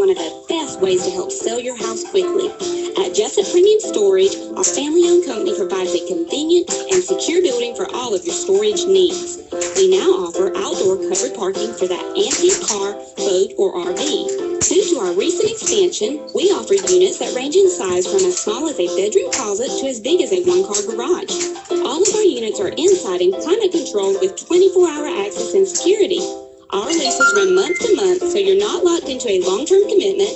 one of the best ways to help sell your house quickly. At Jessup Premium Storage, our family-owned company provides a convenient and secure building for all of your storage needs. We now offer outdoor covered parking for that antique car, boat, or RV. Due to our recent expansion, we offer units that range in size from as small as a bedroom closet to as big as a one-car garage. All of our units are inside and climate controlled with 24-hour access and security. Our leases run month to month, so you're not locked into a long-term commitment,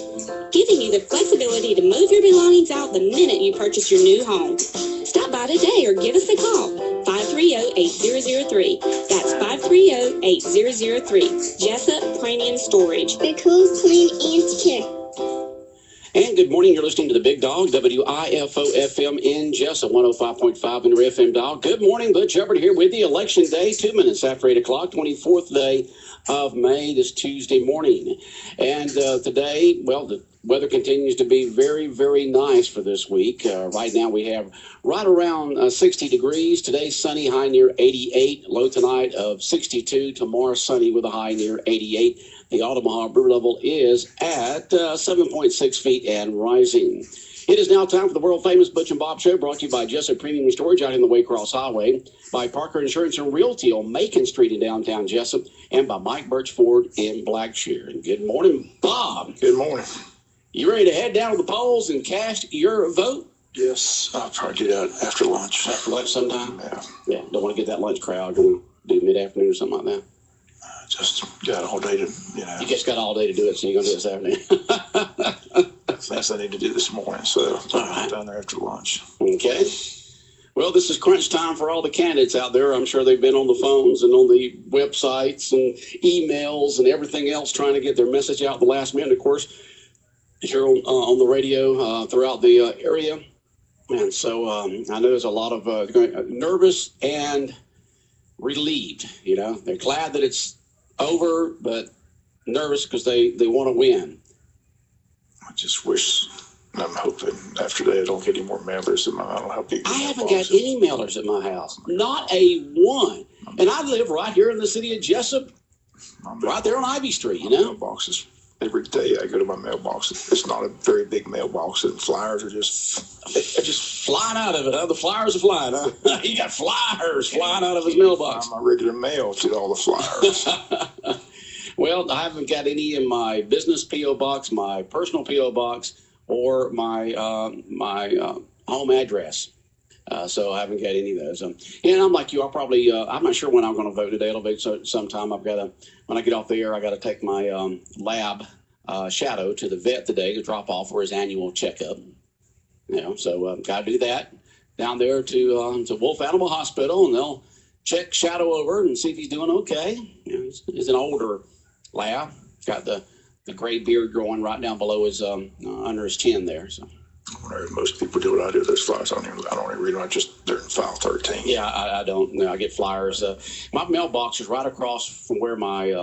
giving you the flexibility to move your belongings out the minute you purchase your new home. Stop by today or give us a call, 530-8003. That's 530-8003. Jessup Premium Storage. The cool, clean, and secure. And good morning. You're listening to the Big Dog, WIFO-FM in Jessup, 105.5 in your FM dial. Good morning. Butch here with you. Election day, 2 minutes after 8 o'clock, 24th day of May, this Tuesday morning. And today, well, the weather continues to be very, very nice for this week. Right now we have right around 60 degrees. Today, sunny, high near 88. Low tonight of 62. Tomorrow, sunny with a high near 88. The Omaha brew level is at 7.6 feet and rising. It is now time for the world-famous Butch and Bob Show, brought to you by Jessup Premium Storage out in the Waycross Highway, by Parker Insurance and Realty on Macon Street in downtown Jessup, and by Mike Birch Ford in Blackshear. And good morning, Bob. Good morning. You ready to head down to the polls and cast your vote? Yes, I'll try to get out after lunch. After lunch sometime? Yeah. Yeah, don't want to get that lunch crowd. Going to do mid-afternoon or something like that? Just got all day to, You just got all day to do it, so you're going to do it this afternoon. things I need to do this morning, so I'll be down there after lunch. Okay. Well, this is crunch time for all the candidates out there. I'm sure they've been on the phones and on the websites and emails and everything else trying to get their message out the last minute. Of course, here on the radio throughout the area. And so I know there's a lot of nervous and relieved. They're glad that it's over, but nervous because they want to win. I just wish, I'm hoping after that I don't get any more mailers in my house. I haven't got any mailers at my house. Not a one. And I live right here in the city of Jessup, right there on Ivy Street, Mailboxes. Every day I go to my mailbox. It's not a very big mailbox, and flyers are just flying out of it. Huh? The flyers are flying. Huh? He got flyers flying out of his mailbox. My regular mail to all the flyers. Well, I haven't got any in my business P.O. box, my personal P.O. box, or my home address. So I haven't got any of those. And I'm like you. I'm not sure when I'm going to vote today. It'll be sometime. When I get off the air, I got to take my lab Shadow to the vet today to drop off for his annual checkup. So got to do that down there to Wolf Animal Hospital, and they'll check Shadow over and see if he's doing okay. He's an older lab. He's got the gray beard growing right down below his under his chin there. So. Most people do what I do. Those flyers, I don't even read them. They're in file 13. Yeah, I don't. I get flyers. My mailbox is right across from where my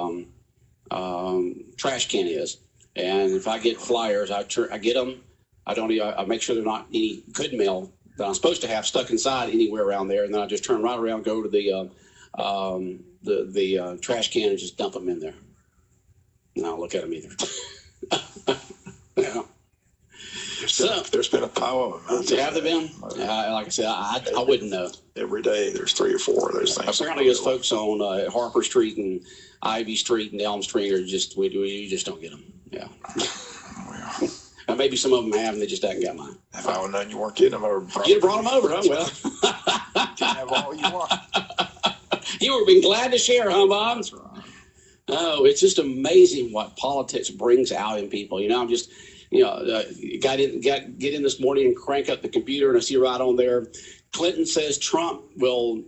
trash can is, and if I get flyers, I get them. I make sure they're not any good mail that I'm supposed to have stuck inside anywhere around there, and then I just turn right around, go to the trash can, and just dump them in there. And I don't look at them either. Yeah. There's been a pile of them. Have there been? Like I said, I wouldn't know. Every day there's 3 or 4 of those things. Apparently, those folks on Harper Street and Ivy Street and Elm Street are just you just don't get them. Yeah. Well, maybe some of them have, and they just haven't got mine. If I would known you weren't getting them, I would you'd have brought them over, huh? Well, you can have all you want. You would have been glad to share, huh, Bob? That's right. Oh, it's just amazing what politics brings out in people. I'm just. Get in this morning and crank up the computer, and I see right on there, Clinton says Trump will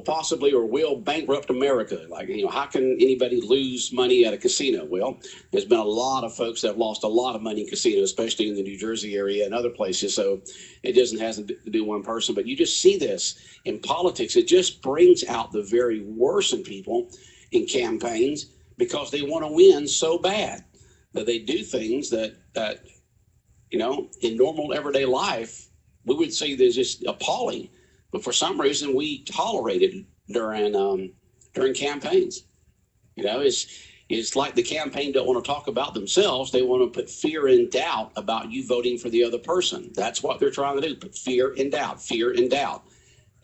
possibly or will bankrupt America. How can anybody lose money at a casino? Well, there's been a lot of folks that have lost a lot of money in casinos, especially in the New Jersey area and other places. So it hasn't to do one person, but you just see this in politics. It just brings out the very worst in people in campaigns because they want to win so bad. That they do things that in normal everyday life we would see that's just appalling, but for some reason we tolerate it during campaigns. It's like the campaign don't want to talk about themselves. They want to put fear and doubt about you voting for the other person. That's what they're trying to do, put fear and doubt, fear and doubt.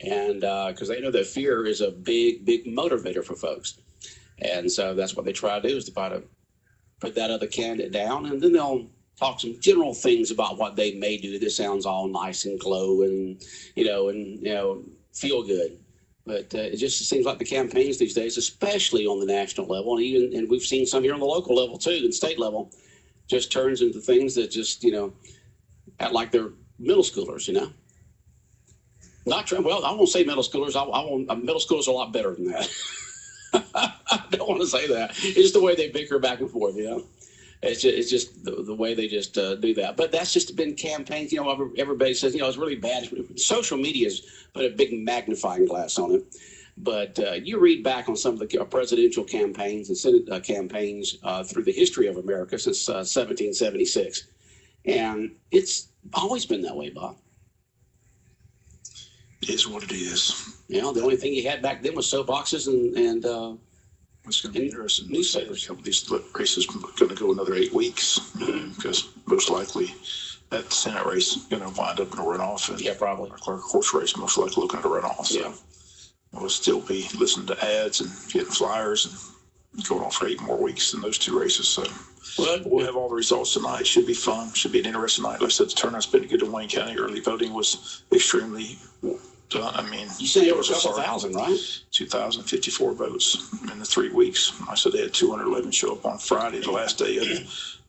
And because they know that fear is a big, big motivator for folks. And so that's what they try to do, is to try to put that other candidate down. And then they'll talk some general things about what they may do. This sounds all nice and glow and, feel good. But it just seems like the campaigns these days, especially on the national level, and we've seen some here on the local level too, and state level, just turns into things that just, act like they're middle schoolers, Not trying. Well, I won't say middle schoolers. Middle schoolers are a lot better than that. I don't want to say that. It's just the way they bicker back and forth, It's just the way they just do that. But that's just been campaigns. Everybody says, it's really bad. Social media has put a big magnifying glass on it. But you read back on some of the presidential campaigns and Senate campaigns through the history of America since 1776. And it's always been that way, Bob. It is what it is. The only thing you had back then was soapboxes and it's going to be interesting. Newspapers. These races going to go another 8 weeks because most likely that Senate race is going to wind up in a runoff. And probably. Our clerk of course race most likely looking at a runoff. So we'll still be listening to ads and getting flyers and going on for 8 more weeks in those 2 races. So we'll have all the results tonight. Should be fun. Should be an interesting night. Like I said, the turnout's been good in Wayne County. Early voting was extremely done. I mean, you said it was a couple thousand, right? 2,054 votes in the 3 weeks. I said they had 211 show up on Friday, the last day of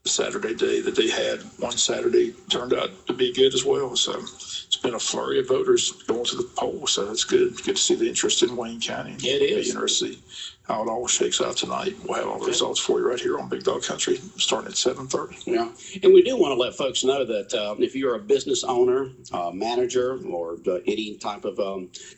the Saturday day that they had. One Saturday turned out to be good as well. So it's been a flurry of voters going to the polls. So that's good. Good to see the interest in Wayne County. It is. Be interesting to see how it all shakes out tonight. We'll have all the results for you right here on Big Dog Country, starting at 7:30. Yeah, and we do want to let folks know that if you're a business owner, manager, or any type of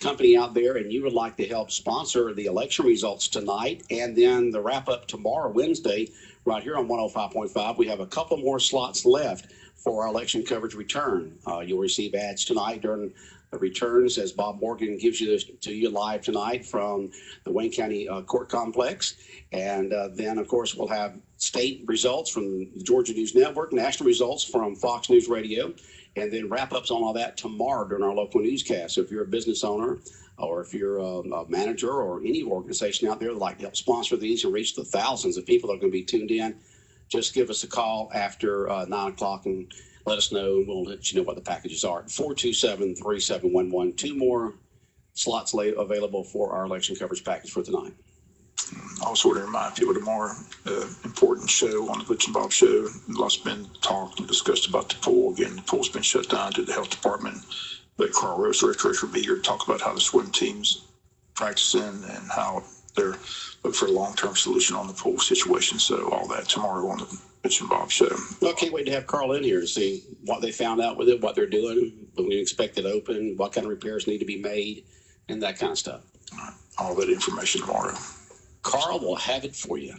company out there, and you would like to help sponsor the election results tonight and then the wrap up tomorrow, Wednesday, right here on 105.5, we have a couple more slots left for our election coverage return. You'll receive ads tonight during the returns as Bob Morgan gives you this to you live tonight from the Wayne County Court Complex. And then, of course, we'll have state results from the Georgia News Network, national results from Fox News Radio, and then wrap-ups on all that tomorrow during our local newscast. So if you're a business owner or if you're a manager or any organization out there that would like to help sponsor these and reach the thousands of people that are going to be tuned in, just give us a call after 9 o'clock and let us know, and we'll let you know what the packages are. 427-3711. 2 more slots available for our election coverage package for tonight. Also want to remind people tomorrow, important show on the Butch and Bob show. Lots been talked and discussed about the pool. Again, the pool's been shut down to the health department. But Carl Rose, the recreator, will be here to talk about how the swim team's practicing and how they're looking for a long-term solution on the pool situation. So all that tomorrow on the Butch and Bob show. Well, I can't wait to have Carl in here to see what they found out with it, what they're doing, when we expect it open, what kind of repairs need to be made, and that kind of stuff. All that information tomorrow. Carl will have it for you.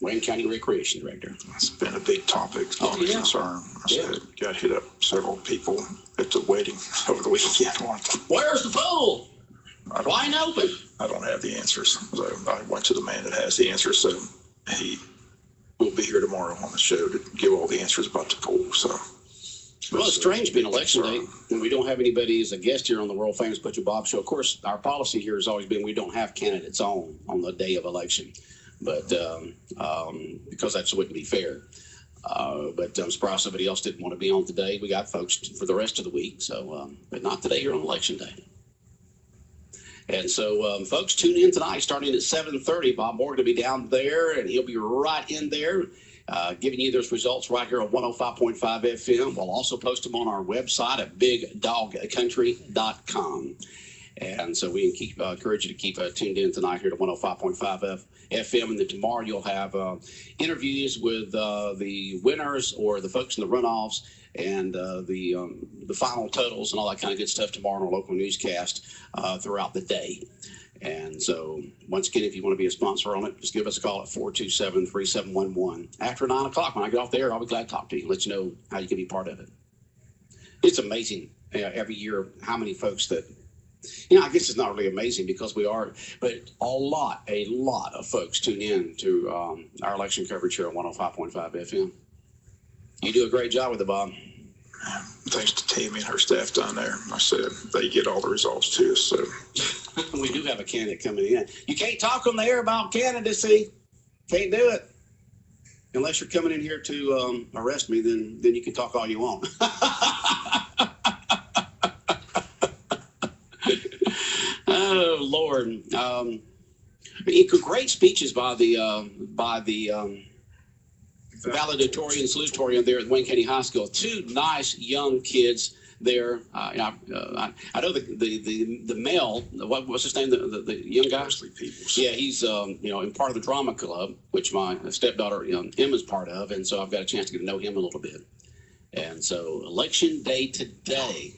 Wayne County Recreation Director. It's been a big topic, a lot of concern. I said, got hit up several people at the wedding over the weekend. Where's the pool? Wide open. I don't have the answers. So I went to the man that has the answers. So he will be here tomorrow on the show to give all the answers about the pool. So. Well, it's strange being election day, and we don't have anybody as a guest here on the world famous Butch and Bob show. Of course, our policy here has always been we don't have candidates on the day of election, but because that wouldn't be fair. But I'm surprised somebody else didn't want to be on today. We got folks for the rest of the week, so but not today here on election day. And so, folks, tune in tonight starting at 7:30. Bob Morgan will be down there, and he'll be right in there. Giving you those results right here on 105.5 FM. We'll also post them on our website at bigdogcountry.com. And so we encourage you to keep tuned in tonight here to 105.5 FM. And then tomorrow you'll have interviews with the winners or the folks in the runoffs and the final totals and all that kind of good stuff tomorrow on our local newscast throughout the day. And so, once again, if you want to be a sponsor on it, just give us a call at 427-3711. After 9 o'clock, when I get off the air, I'll be glad to talk to you, let you know how you can be part of it. It's amazing every year how many folks that You know, I guess it's not really amazing because we are, but a lot of folks tune in to our election coverage here on 105.5 FM. You do a great job with it, Bob. Thanks to Tammy and her staff down there. I said they get all the results to us. So we do have a candidate coming in. You can't talk on the air about candidacy. Can't do it. Unless you're coming in here to arrest me, then you can talk all you want. Oh Lord! Great speeches by the valedictorian, salutatorian there at Wayne County High School. Two nice young kids there. I know the male. What's his name? The young guy. Peoples. Yeah, he's in part of the drama club, which my stepdaughter Emma's part of, and so I've got a chance to get to know him a little bit. And so election day today.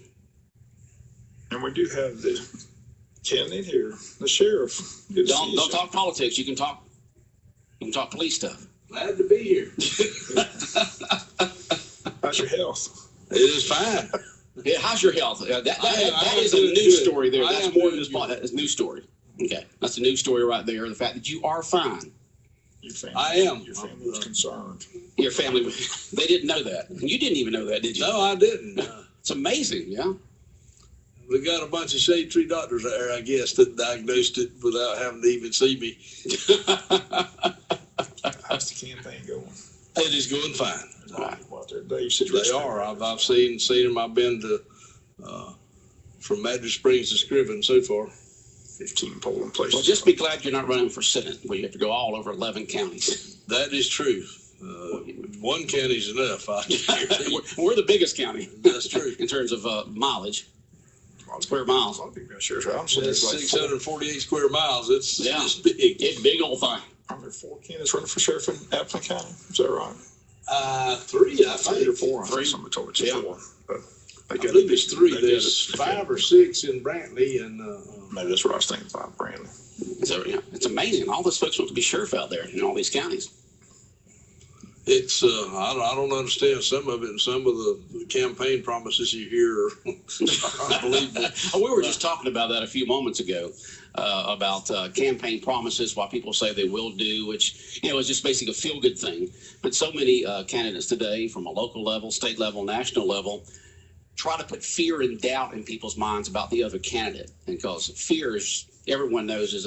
And we do have the candidate here, the sheriff. Don't talk politics. You can talk police stuff. Glad to be here. How's your health? It is fine. Yeah, how's your health? That is a news story there. That's more than just a news story. Okay, that's a news story right there. The fact that you are fine. Your family, I am. Your family was concerned. Your family, they didn't know that. You didn't even know that, did you? No, I didn't. It's amazing, yeah. We got a bunch of shade tree doctors there, I guess, that diagnosed it without having to even see me. How's the campaign going? It is going fine. They are. I've seen them. I've been to from Madras Springs to Scriven so far. 15 polling places. Well, just be glad you're not running for Senate, where you have to go all over 11 counties. That is true. One county's enough. We're the biggest county. That's true. In terms of mileage. Square miles. A lot of people got shares. I'm saying it's 648 square miles. It's big. It's big old thing. Are there 4 candidates running for sheriff in Appleton County? Is that right? 3, I think. 3 or 4. Three. Somebody told me it's 4. But I believe it's 3. There's 5 or 6 in Brantley, and maybe that's what I was thinking about, Brantley. So it's amazing. All those folks want to be sheriff out there in all these counties. It's I don't understand some of it, and some of the campaign promises you hear are unbelievable. We were just talking about that a few moments ago, about campaign promises, what people say they will do, which is just basically a feel-good thing. But so many candidates today, from a local level, state level, national level, try to put fear and doubt in people's minds about the other candidate, and because fear, everyone knows, is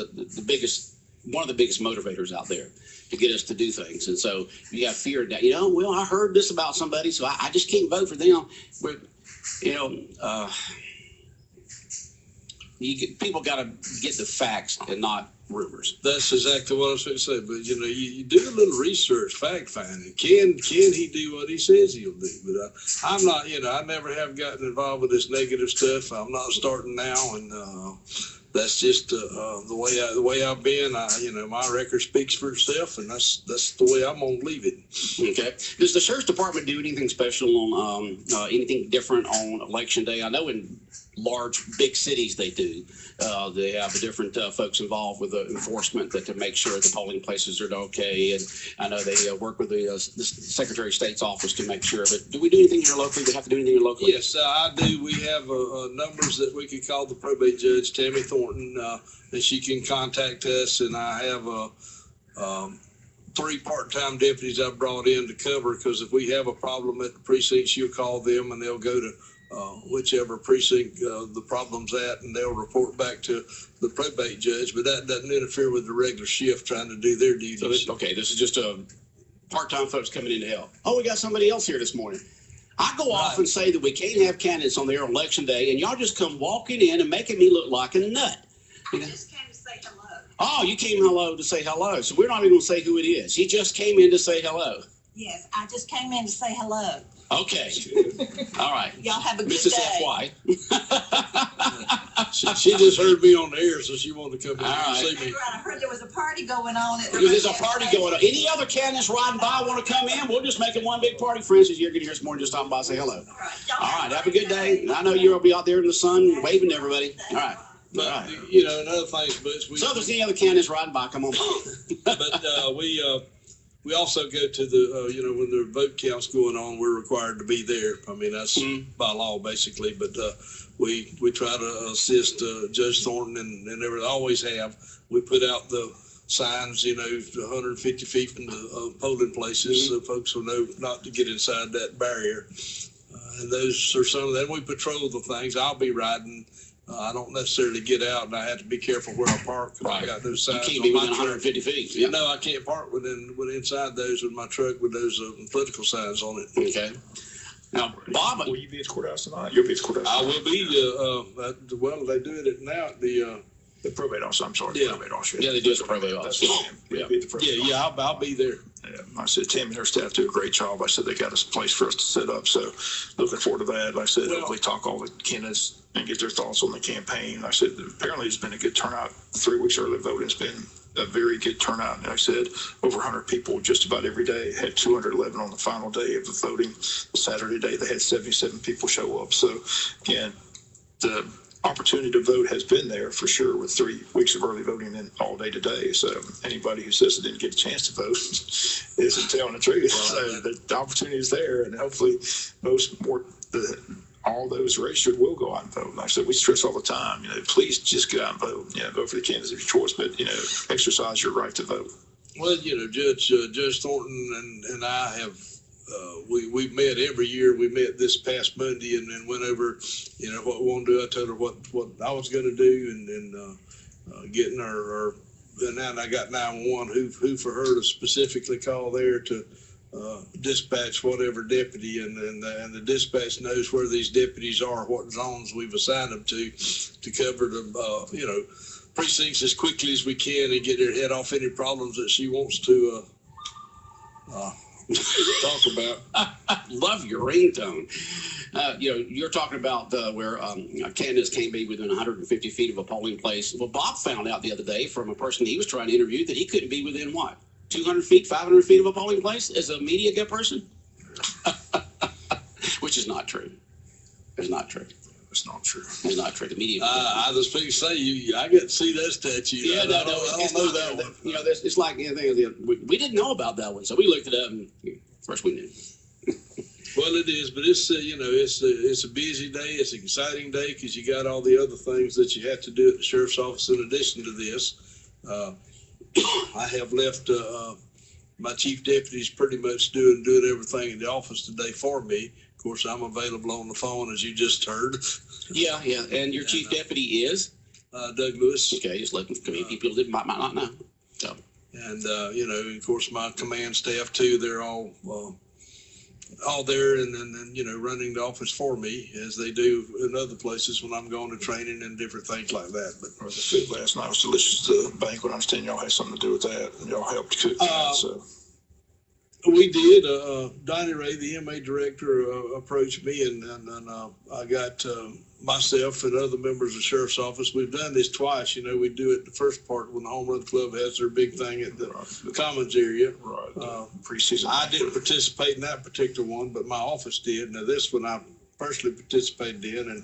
one of the biggest motivators out there to get us to do things. And so you have fear that, well, I heard this about somebody, so I just can't vote for them. But, people got to get the facts and not rumors. That's exactly what I was going to say. But, you do a little research, fact finding. Can he do what he says he'll do? But I'm not, I never have gotten involved with this negative stuff. I'm not starting now. And, that's just the way I've been. My record speaks for itself, and that's the way I'm gonna leave it. Okay. Does the sheriff's department do anything special on anything different on election day? I know in big cities they do. They have different folks involved with the enforcement to make sure the polling places are okay. And I know they work with the Secretary of State's office to make sure. But do we do anything here locally? Do we have to do anything here locally? Yes, I do. We have numbers that we could call the probate judge, Tammy Thornton, and she can contact us. And I have 3 part-time deputies I brought in to cover, because if we have a problem at the precinct, she'll call them and they'll go to whichever precinct the problem's at, and they'll report back to the probate judge. But that doesn't interfere with the regular shift trying to do their duties. So this is just part-time folks coming in to help. Oh, we got somebody else here this morning. I go off and say that we can't have candidates on the air on election day, and y'all just come walking in and making me look like a nut. I just came to say hello. Oh, you came to say hello. So we're not even going to say who it is. He just came in to say hello. Yes, I just came in to say hello. Okay. All right. Y'all have a good Mrs. day. FY. She just heard me on the air, so she wanted to come in and see me. I heard there was a party going on. There's a party going on. Any other candidates riding by want to come in? We'll just make it one big party. Francis, you're going to hear this morning. Just stop by and say hello. All right. Have a good day. I know you'll be out there in the sun waving to everybody. All right. But, right. Another thing, Butch. So if there's any other candidates riding by, come on by. But we also go to the, when the vote count's going on, we're required to be there. I mean, that's by law basically, but, we try to assist, Judge Thornton and everything, always have. We put out the signs, 150 feet from the polling places so folks will know not to get inside that barrier. And those are some of them. We patrol the things. I'll be riding. I don't necessarily get out, and I have to be careful where I park. Right. I got those signs. You can't be within 150 feet. Yeah. No, I can't park within inside those with my truck with those political signs on it. Okay. Now, Bob, will you be at the courthouse tonight? You'll be at the courthouse. I will be. Well, they do it now at the probate office. I'm sorry. Yeah. The probate office. Yeah, they do it at the probate office. I'll be there. Yeah, I said Tim and her staff do a great job. I said they got a place for us to set up, so looking forward to that. Like I said, hopefully talk all the candidates and get their thoughts on the campaign. Like I said, apparently it's been a good turnout. 3 weeks early voting has been a very good turnout. And like I said, over 100 people just about every day. Had 211 on the final day of the voting. Saturday day they had 77 people show up. So again, the opportunity to vote has been there for sure with 3 weeks of early voting and all day today. So anybody who says they didn't get a chance to vote isn't telling the truth. So the opportunity is there, and hopefully all those registered will go out and vote. Like I said, we stress all the time, please just go out and vote. Vote for the candidates of your choice, but exercise your right to vote. Well, Judge Thornton and I have. We've met every year. We met this past Monday and went over, what we want to do. I told her what I was going to do and getting her. And then I got 911 who for her to specifically call there to dispatch whatever deputy, and the dispatch knows where these deputies are, what zones we've assigned them to cover the precincts as quickly as we can and get her head off any problems that she wants to talk about. Love your ringtone. You're talking about where candidates can't be within 150 feet of a polling place. Well, Bob found out the other day from a person he was trying to interview that he couldn't be within 200 feet, 500 feet of a polling place as a media person? Which is not true. It's not true. It's not true. It's not true. The media. I was going to say, I get to see that statue. Yeah, I don't know that one. It's like we didn't know about that one, so we looked it up, and first we knew. Well, it is, but it's it's a busy day. It's an exciting day because you got all the other things that you have to do at the sheriff's office in addition to this. I have left my chief deputies pretty much doing everything in the office today for me. Of course, I'm available on the phone, as you just heard. Yeah. And your chief deputy is? Doug Lewis. Okay, just letting people that might not know. So. And, of course, my command staff, too, they're all there and running the office for me, as they do in other places when I'm going to training and different things like that. But the food last night was delicious. The banquet, I understand y'all had something to do with that, and y'all helped cook that, so. We did. Donnie Ray, the MA director, approached me, and I got myself and other members of the sheriff's office. We've done this twice. We do it the first part when the Home Run Club has their big thing at the Commons area. Right. Preseason. I didn't participate in that particular one, but my office did. Now, this one I personally participated in, and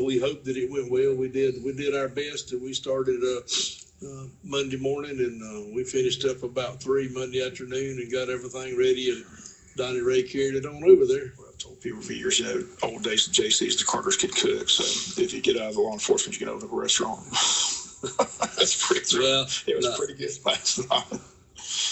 we hope that it went well. We did our best, and we started Monday morning, and we finished up about 3 Monday afternoon and got everything ready, and Donnie Ray carried it on over there. Well, I told people for years, old days of JC's, the Carters could cook, so if you get out of the law enforcement, you can open a restaurant. That's pretty. Well, it was pretty good last night.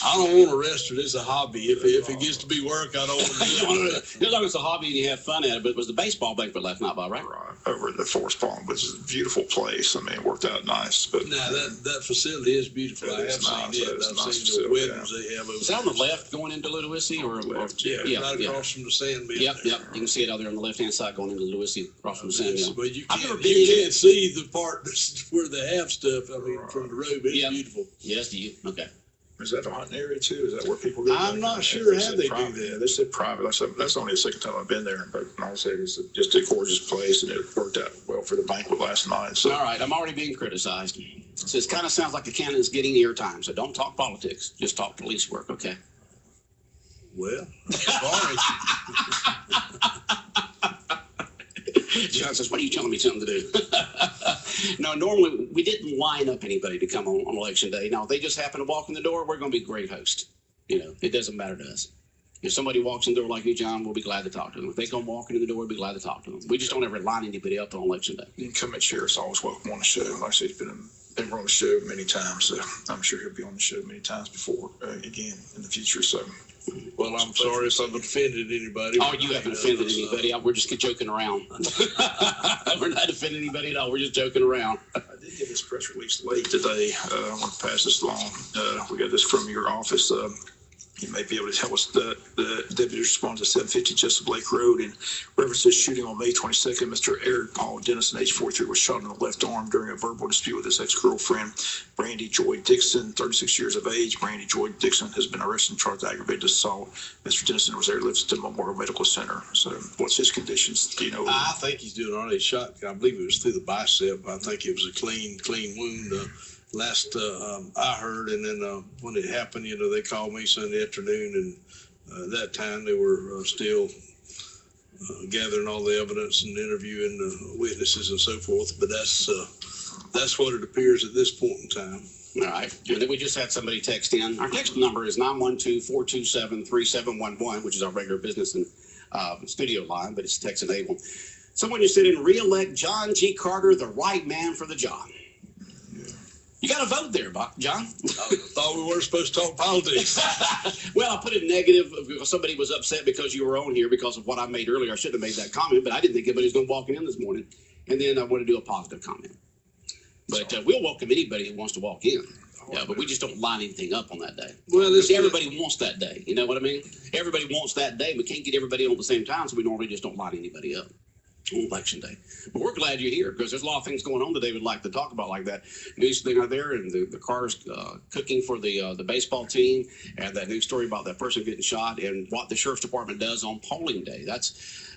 I don't want to restaurant. It's a hobby. If it gets to be work, I don't want to do it. As long as it's a hobby and you have fun at it. But it was the baseball banquet last night, Bob, right? Right. Over at the Forest Palm, which is a beautiful place. I mean, it worked out nice. But now that facility is beautiful. I have seen it. I've seen the weddings they have over there. Is that on the left going into Ludowici? Yeah, right across from the sand mill. Yep. You can see it out there on the left-hand side going into Ludowici, across from the sand mill. But you can't see the part where they have stuff. I mean, from the road, it's beautiful. Yes, do you? Okay. Is that a hunting area too? Is that where people go? I'm not sure how they do that. Yeah, they said private. That's only the second time I've been there. But like I said, it's just a gorgeous place, and it worked out well for the banquet last night. So. All right, I'm already being criticized. So it kind of sounds like the candidate's getting airtime. So don't talk politics. Just talk police work, okay? Well, sorry. John says, what are you telling me something to do? No, normally we didn't line up anybody to come on election day. Now, if they just happen to walk in the door, we're going to be great hosts. You know, it doesn't matter to us. If somebody walks in the door like you, John, we'll be glad to talk to them. If they come walking in the door, we'll be glad to talk to them. We just don't ever line anybody up on election day. You can come and share. It's always welcome on the show. Like I said, he's been on the show many times, so I'm sure he'll be on the show many times before again in the future. So, Well, I'm sorry if I've offended anybody. Oh, you haven't offended anybody. We're just joking around. We're not offending anybody at all. We're just joking around. I did get this press release late today. I want to pass this along. We got this from your office. You may be able to tell us that the deputy responds at 750 Jessup Lake Road in reference to shooting on May 22nd. Mr. Eric Paul Dennison, age 43, was shot in the left arm during a verbal dispute with his ex-girlfriend, Brandy Joy Dixon, 36 years of age. Brandy Joy Dixon has been arrested and charged with aggravated assault. Mr. Dennison was airlifted to Memorial Medical Center. So what's his conditions? Do you know? I think he's doing all right. Shot, I believe it was through the bicep. I think it was a clean wound. Last I heard, and then when it happened, you know, they called me Sunday afternoon, and that time they were still gathering all the evidence and interviewing the witnesses and so forth. But that's what it appears at this point in time. All right. And then we just had somebody text in. Our text number is 912-427-3711, which is our regular business and studio line, but it's text enabled. Someone just said in re-elect John G. Carter, the right man for the job. You got to vote there, John. I thought we weren't supposed to talk politics. Well, I put it negative because somebody was upset because you were on here because of what I made earlier. I shouldn't have made that comment, but I didn't think anybody was going to walk in this morning. And then I want to do a positive comment. But we'll welcome anybody who wants to walk in. Yeah, but we just don't line anything up on that day. Well, everybody wants that day. You know what I mean? Everybody wants that day. We can't get everybody on at the same time, so we normally just don't line anybody up on election day. But we're glad you're here because there's a lot of things going on today we'd like to talk about, like that news thing out there and the cars cooking for the baseball team, and that news story about that person getting shot, and what the sheriff's department does on polling day.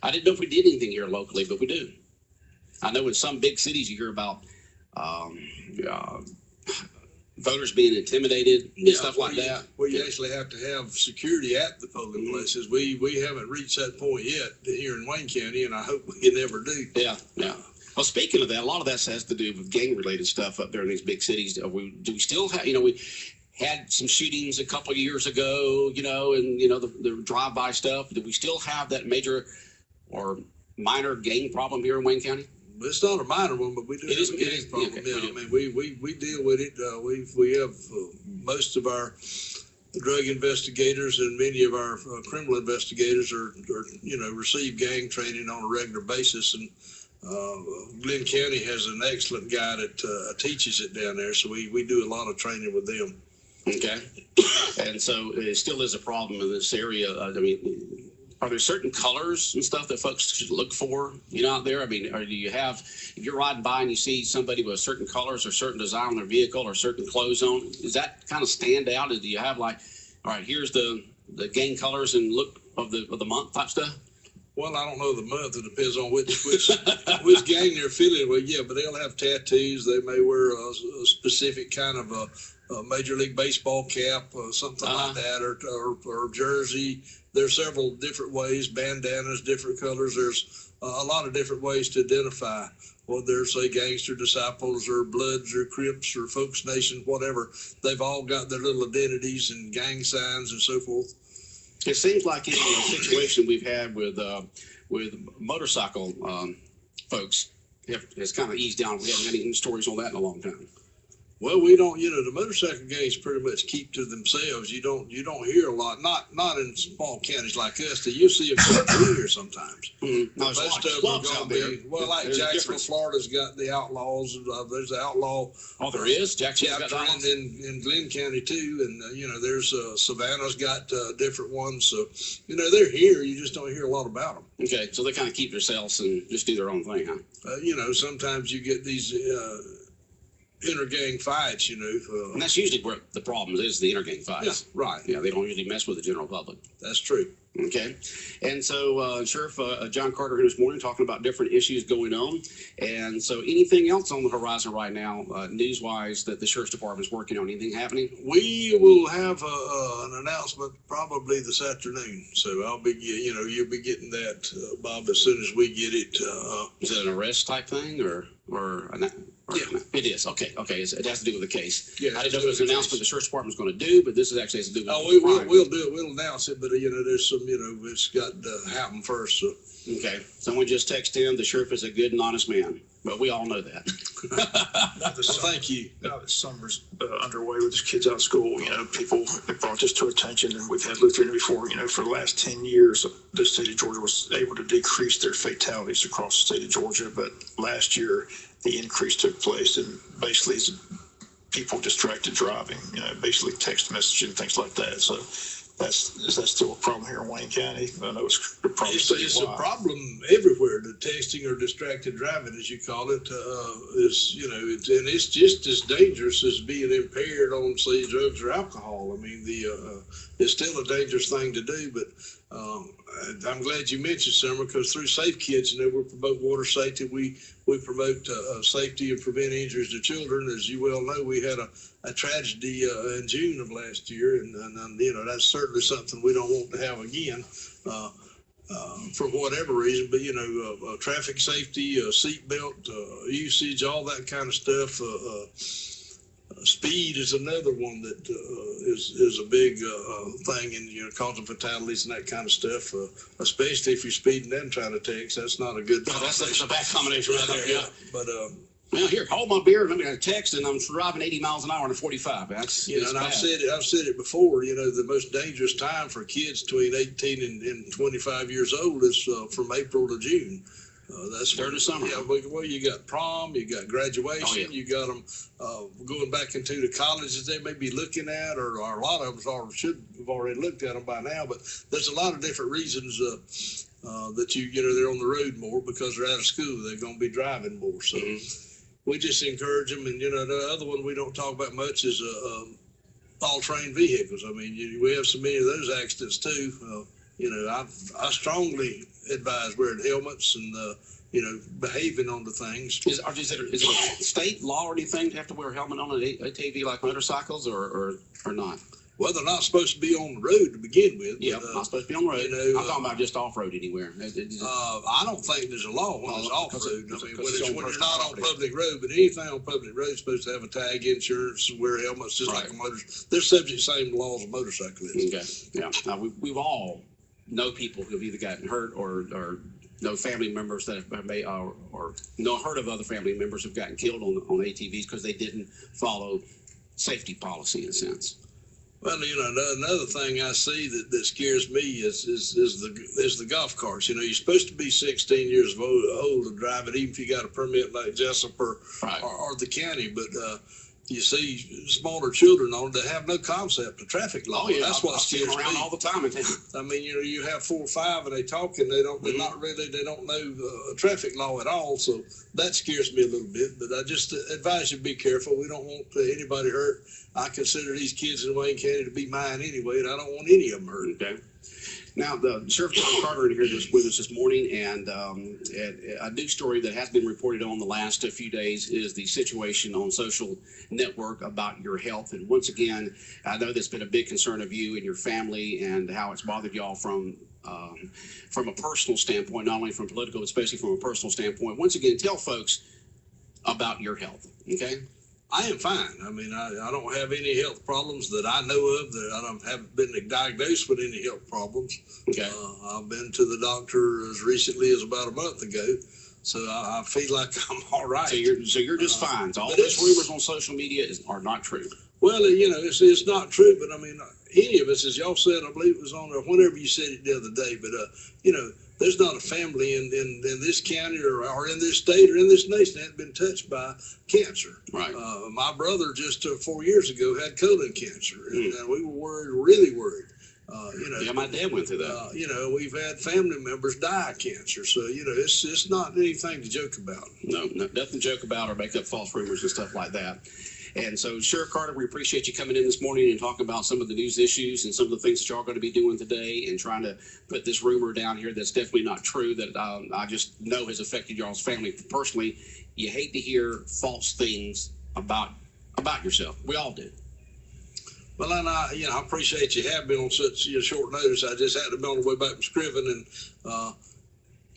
I didn't know if we did anything here locally, but we do. I know in some big cities you hear about voters being intimidated and stuff like that. Well, you actually have to have security at the polling places. We haven't reached that point yet here in Wayne County, and I hope we can never do. Yeah. Well, speaking of that, a lot of that has to do with gang-related stuff up there in these big cities. Do we still have, we had some shootings a couple of years ago, and, the drive-by stuff. Do we still have that major or minor gang problem here in Wayne County? It's not a minor one, but we do have a gang problem. Okay, yeah, I mean, we deal with it. We have most of our drug investigators and many of our criminal investigators are receive gang training on a regular basis. And Glenn County has an excellent guy that teaches it down there. So we do a lot of training with them. Okay. And so it still is a problem in this area. Are there certain colors and stuff that folks should look for, out there? Or do you have, if you're riding by and you see somebody with certain colors or certain design on their vehicle or certain clothes on, does that kind of stand out? Do you have all right, here's the gang colors and look of the month type stuff? Well, I don't know the month. It depends on which gang they're affiliated with. Yeah, but they'll have tattoos. They may wear a specific kind of a Major League Baseball cap, something like that, or jersey. There's several different ways, bandanas, different colors. There's a lot of different ways to identify whether they're, say, Gangster Disciples or Bloods or Crips or Folks Nation, whatever. They've all got their little identities and gang signs and so forth. It seems like in a situation we've had with motorcycle folks, it's kind of eased down. We haven't had any stories on that in a long time. Well, we don't, the motorcycle gangs pretty much keep to themselves. You don't hear a lot, not in small counties like us. You'll see a couple here sometimes. Mm-hmm. No, most of them are going to be, like Jacksonville, Florida's got the Outlaws. There's the Outlaw. Oh, there is? Jacksonville's got Outlaws. In Glenn County too. And, there's Savannah's got different ones. So, they're here. You just don't hear a lot about them. Okay. So they kind of keep themselves and just do their own thing, huh? Sometimes you get these inter-gang fights, and that's usually where the problem is, the inter-gang fights. Yeah, right. Yeah, they don't usually mess with the general public. That's true. Okay. And so Sheriff John Carter here this morning talking about different issues going on. And so anything else on the horizon right now, news-wise, that the Sheriff's Department is working on? Anything happening? We will have an announcement probably this afternoon. So I'll be, you'll be getting that, Bob, as soon as we get it. Is it an arrest type thing or Yeah, it is. Okay. It has to do with the case. Yeah, I didn't know if it was an announcement the sheriff's department was going to do, but this is actually has to do with Oh, the we'll crime. do it. We'll announce it, but there's some, it's got to happen first. So. Okay. Someone just texted in, the sheriff is a good and honest man. But we all know that. Thank you. Now that summer's underway with his kids out of school, people have brought this to attention, and we've had looked into it before. For the last 10 years, the state of Georgia was able to decrease their fatalities across the state of Georgia. But last year, the increase took place, and basically it's people distracted driving, basically text messaging, things like that. So is that still a problem here in Wayne County? I know it's a problem. It's a problem everywhere. The texting or distracted driving, as you call it, is and it's just as dangerous as being impaired on, say, drugs or alcohol. I mean, it's still a dangerous thing to do. But I'm glad you mentioned Summer, because through Safe Kids, we promote water safety. We promote safety and prevent injuries to children. As you well know, we had a tragedy in June of last year, and that's certainly something we don't want to have again for whatever reason. But traffic safety, seatbelt usage, all that kind of stuff. Speed is another one that is a big thing in causing fatalities and that kind of stuff. Especially if you're speeding and trying to text, that's not a good. No, that's a bad combination right there. Yeah. But well, here, hold my beer. Let me get a text, and I'm driving 80 miles an hour on a 45. That's and bad. I've said it before. The most dangerous time for kids between 18 and 25 years old is from April to June. That's during the summer. Yeah, well, you got prom, you got graduation, you got them going back into the colleges they may be looking at, or a lot of them should have already looked at them by now. But there's a lot of different reasons that they're on the road more because they're out of school. They're going to be driving more. So we just encourage them. And the other one we don't talk about much is all-terrain vehicles. I mean, we have so many of those accidents too. I strongly advise wearing helmets and behaving on the things. Is it a state law or anything to have to wear a helmet on an ATV like motorcycles, or not? Well, they're not supposed to be on the road to begin with. Yeah, not supposed to be on the road. I'm talking about just off-road anywhere. I don't think there's a law when it's off-road. I mean, when you're not on property. Public road, but anything on public road is supposed to have a tag, insurance, wear helmets, just like a motor. They're subject to the same laws as motorcyclists. Okay, yeah. Now, we've all know people who've either gotten hurt or know family members that have heard of other family members who've gotten killed on ATVs because they didn't follow safety policy in a sense. Well, another thing I see that scares me is the golf carts. You're supposed to be 16 years old to drive it, even if you got a permit like Jessup or the county. But you see smaller children on it that have no concept of traffic law. Oh yeah, that's what scares around me all the time. I mean, you have 4 or 5 and they talk and they don't know traffic law at all. So that scares me a little bit. But I just advise you to be careful. We don't want anybody hurt. I consider these kids in Wayne County to be mine anyway, and I don't want any of them hurt. Okay. Now, the Sheriff John Carter in here with us this morning, and a new story that has been reported on the last few days is the situation on social network about your health. And once again, I know that's been a big concern of you and your family and how it's bothered y'all from a personal standpoint, not only from political, but especially from a personal standpoint. Once again, tell folks about your health, okay? I am fine. I mean, I don't have any health problems that I know of. That I haven't been diagnosed with any health problems. Okay. I've been to the doctor as recently as about a month ago, so I feel like I'm all right. So you're just fine. So all those rumors on social media are not true. Well, it's not true, but I mean, any of us, as y'all said, I believe it was on there whenever you said it the other day, but there's not a family in this county or in this state or in this nation that hasn't been touched by cancer. Right. My brother just 4 years ago had colon cancer, and we were worried, really worried. Yeah, my dad went through that. We've had family members die of cancer, so it's not anything to joke about. No, nothing to joke about or make up false rumors and stuff like that. And so, Sheriff Carter, we appreciate you coming in this morning and talking about some of the news issues and some of the things that y'all are going to be doing today and trying to put this rumor down here that's definitely not true, that I just know has affected y'all's family personally. You hate to hear false things about yourself. We all do. Well, and I appreciate you having me on such short notice. I just had to be on the way back from Scriven, and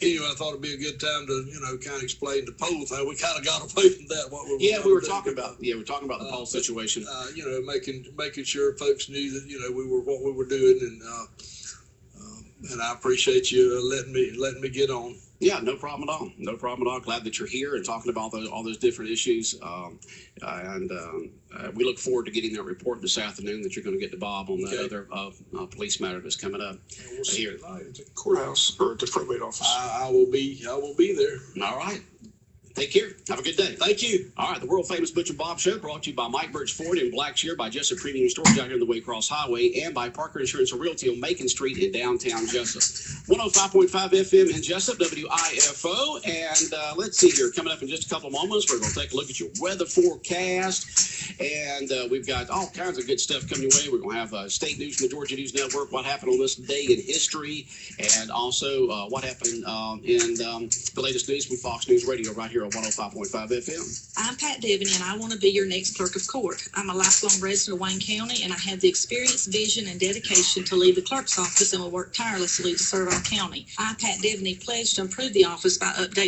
anyway, I thought it'd be a good time to, kind of explain the poll thing. We kind of got away from that. We were talking about the poll situation. Making sure folks knew that, what we were doing, and I appreciate you letting me get on. Yeah, no problem at all. No problem at all. Glad that you're here and talking about all those different issues. We look forward to getting that report this afternoon that you're going to get to Bob on that other police matter that's coming up here at the courthouse or at the probate office. I will be there. All right. Take care. Have a good day. Thank you. All right, the world famous Butch and Bob Show brought to you by Mike Birch Ford in Blackshear, by Jessup Premium Storage out here on the Waycross Highway, and by Parker Insurance and Realty on Macon Street in downtown Jessup. 105.5 FM in Jessup, WIFO. And let's see here, coming up in just a couple of moments, we're going to take a look at your weather forecast. And we've got all kinds of good stuff coming your way. We're going to have state news from the Georgia News Network, what happened on this day in history, and also what happened in the latest news from Fox News Radio right here on 105.5 FM. I'm Pat Devaney, and I want to be your next clerk of court. I'm a lifelong resident of Wayne County, and I have the experience, vision, and dedication to lead the clerk's office and will work tirelessly to serve our county. I, Pat Devaney, pledge to improve the office by updating